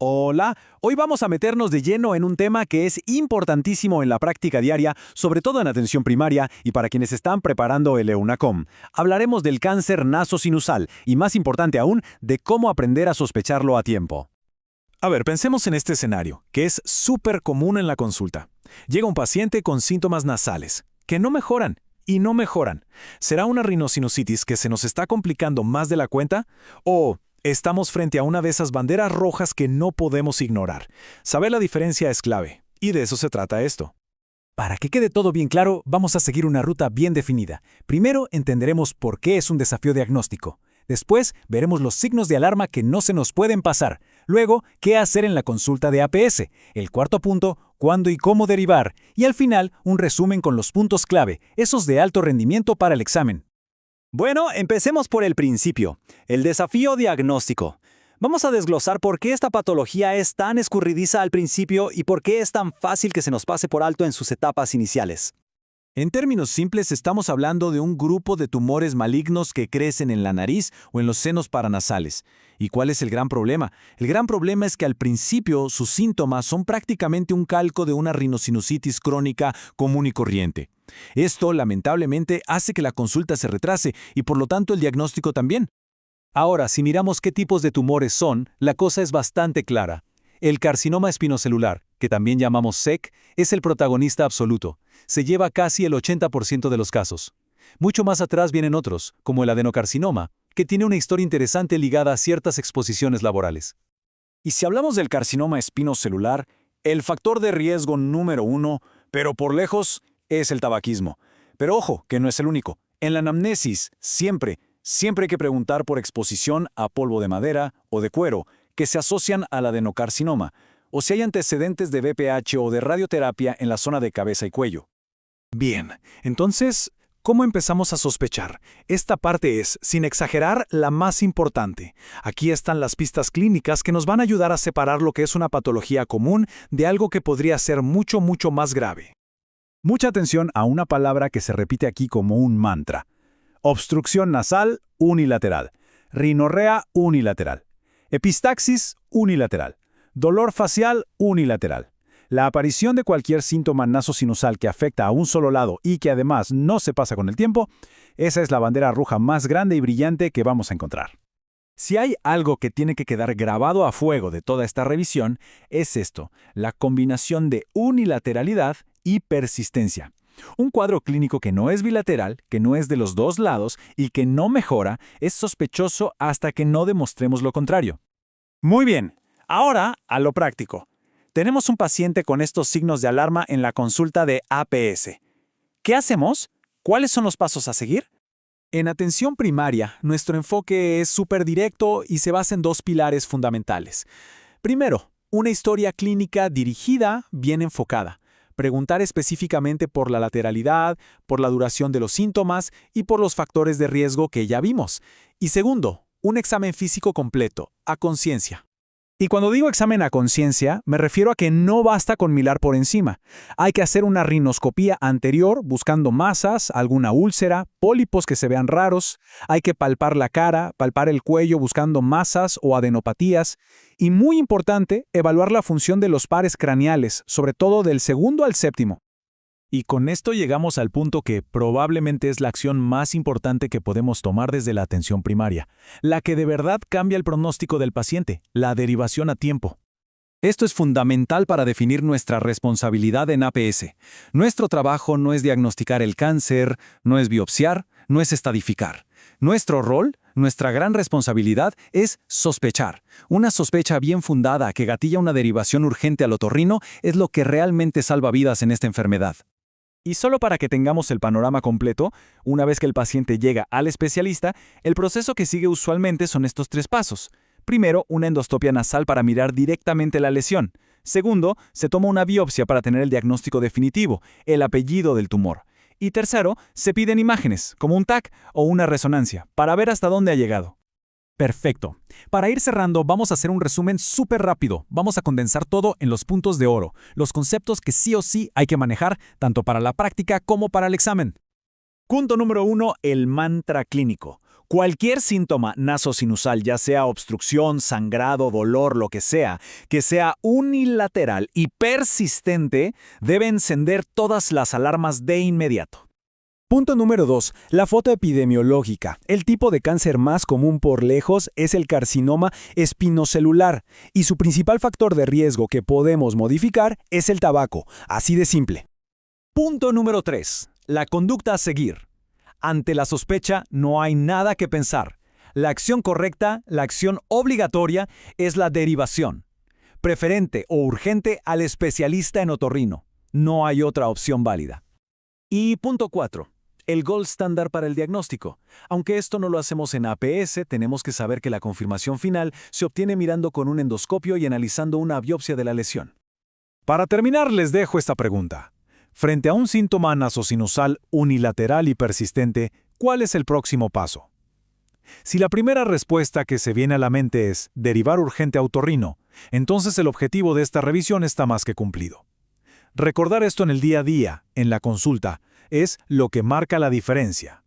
Hola, hoy vamos a meternos de lleno en un tema que es importantísimo en la práctica diaria, sobre todo en atención primaria y para quienes están preparando el EUNACOM. Hablaremos del cáncer nasosinusal y, más importante aún, de cómo aprender a sospecharlo a tiempo. A ver, pensemos en este escenario, que es súper común en la consulta. Llega un paciente con síntomas nasales, que no mejoran y no mejoran. ¿Será una rinosinusitis que se nos está complicando más de la cuenta? ¿O estamos frente a una de esas banderas rojas que no podemos ignorar? Saber la diferencia es clave, y de eso se trata esto. Para que quede todo bien claro, vamos a seguir una ruta bien definida. Primero, entenderemos por qué es un desafío diagnóstico. Después, veremos los signos de alarma que no se nos pueden pasar. Luego, qué hacer en la consulta de APS. El cuarto punto, cuándo y cómo derivar. Y al final, un resumen con los puntos clave, esos de alto rendimiento para el examen. Bueno, empecemos por el principio, el desafío diagnóstico. Vamos a desglosar por qué esta patología es tan escurridiza al principio y por qué es tan fácil que se nos pase por alto en sus etapas iniciales. En términos simples, estamos hablando de un grupo de tumores malignos que crecen en la nariz o en los senos paranasales. ¿Y cuál es el gran problema? El gran problema es que al principio sus síntomas son prácticamente un calco de una rinosinusitis crónica común y corriente. Esto, lamentablemente, hace que la consulta se retrase y por lo tanto el diagnóstico también. Ahora, si miramos qué tipos de tumores son, la cosa es bastante clara. El carcinoma espinocelular, que también llamamos SEC, es el protagonista absoluto. Se lleva casi el 80% de los casos. Mucho más atrás vienen otros, como el adenocarcinoma, que tiene una historia interesante ligada a ciertas exposiciones laborales. Y si hablamos del carcinoma espinocelular, el factor de riesgo número 1, pero por lejos, es el tabaquismo. Pero ojo, que no es el único. En la anamnesis, siempre hay que preguntar por exposición a polvo de madera o de cuero, que se asocian al adenocarcinoma, o si hay antecedentes de BPH o de radioterapia en la zona de cabeza y cuello. Bien, entonces, ¿cómo empezamos a sospechar? Esta parte es, sin exagerar, la más importante. Aquí están las pistas clínicas que nos van a ayudar a separar lo que es una patología común de algo que podría ser mucho más grave. Mucha atención a una palabra que se repite aquí como un mantra. Obstrucción nasal unilateral. Rinorrea unilateral. Epistaxis unilateral. Dolor facial unilateral. La aparición de cualquier síntoma nasosinusal que afecta a un solo lado y que además no se pasa con el tiempo, esa es la bandera roja más grande y brillante que vamos a encontrar. Si hay algo que tiene que quedar grabado a fuego de toda esta revisión, es esto, la combinación de unilateralidad y persistencia. Un cuadro clínico que no es bilateral, que no es de los dos lados y que no mejora, es sospechoso hasta que no demostremos lo contrario. Muy bien, ahora a lo práctico. Tenemos un paciente con estos signos de alarma en la consulta de APS. ¿Qué hacemos? ¿Cuáles son los pasos a seguir? En atención primaria, nuestro enfoque es súper directo y se basa en dos pilares fundamentales. Primero, una historia clínica dirigida, bien enfocada. Preguntar específicamente por la lateralidad, por la duración de los síntomas y por los factores de riesgo que ya vimos. Y segundo, un examen físico completo, a conciencia. Y cuando digo examen a conciencia, me refiero a que no basta con mirar por encima. Hay que hacer una rinoscopía anterior buscando masas, alguna úlcera, pólipos que se vean raros. Hay que palpar la cara, palpar el cuello buscando masas o adenopatías. Y muy importante, evaluar la función de los pares craneales, sobre todo del segundo al séptimo. Y con esto llegamos al punto que probablemente es la acción más importante que podemos tomar desde la atención primaria, la que de verdad cambia el pronóstico del paciente, la derivación a tiempo. Esto es fundamental para definir nuestra responsabilidad en APS. Nuestro trabajo no es diagnosticar el cáncer, no es biopsiar, no es estadificar. Nuestro rol, nuestra gran responsabilidad es sospechar. Una sospecha bien fundada que gatilla una derivación urgente al otorrino es lo que realmente salva vidas en esta enfermedad. Y solo para que tengamos el panorama completo, una vez que el paciente llega al especialista, el proceso que sigue usualmente son estos tres pasos. Primero, una endoscopia nasal para mirar directamente la lesión. Segundo, se toma una biopsia para tener el diagnóstico definitivo, el apellido del tumor. Y tercero, se piden imágenes, como un TAC o una resonancia, para ver hasta dónde ha llegado. Perfecto. Para ir cerrando, vamos a hacer un resumen súper rápido. Vamos a condensar todo en los puntos de oro, los conceptos que sí o sí hay que manejar, tanto para la práctica como para el examen. Punto número 1, el mantra clínico. Cualquier síntoma nasosinusal, ya sea obstrucción, sangrado, dolor, lo que sea unilateral y persistente, debe encender todas las alarmas de inmediato. Punto número 2. La foto epidemiológica. El tipo de cáncer más común por lejos es el carcinoma espinocelular y su principal factor de riesgo que podemos modificar es el tabaco. Así de simple. Punto número 3. La conducta a seguir. Ante la sospecha no hay nada que pensar. La acción correcta, la acción obligatoria, es la derivación. Preferente o urgente al especialista en otorrino. No hay otra opción válida. Y punto 4. El gold estándar para el diagnóstico. Aunque esto no lo hacemos en APS, tenemos que saber que la confirmación final se obtiene mirando con un endoscopio y analizando una biopsia de la lesión. Para terminar, les dejo esta pregunta. Frente a un síntoma nasosinusal unilateral y persistente, ¿cuál es el próximo paso? Si la primera respuesta que se viene a la mente es derivar urgente a otorrino, entonces el objetivo de esta revisión está más que cumplido. Recordar esto en el día a día, en la consulta, es lo que marca la diferencia.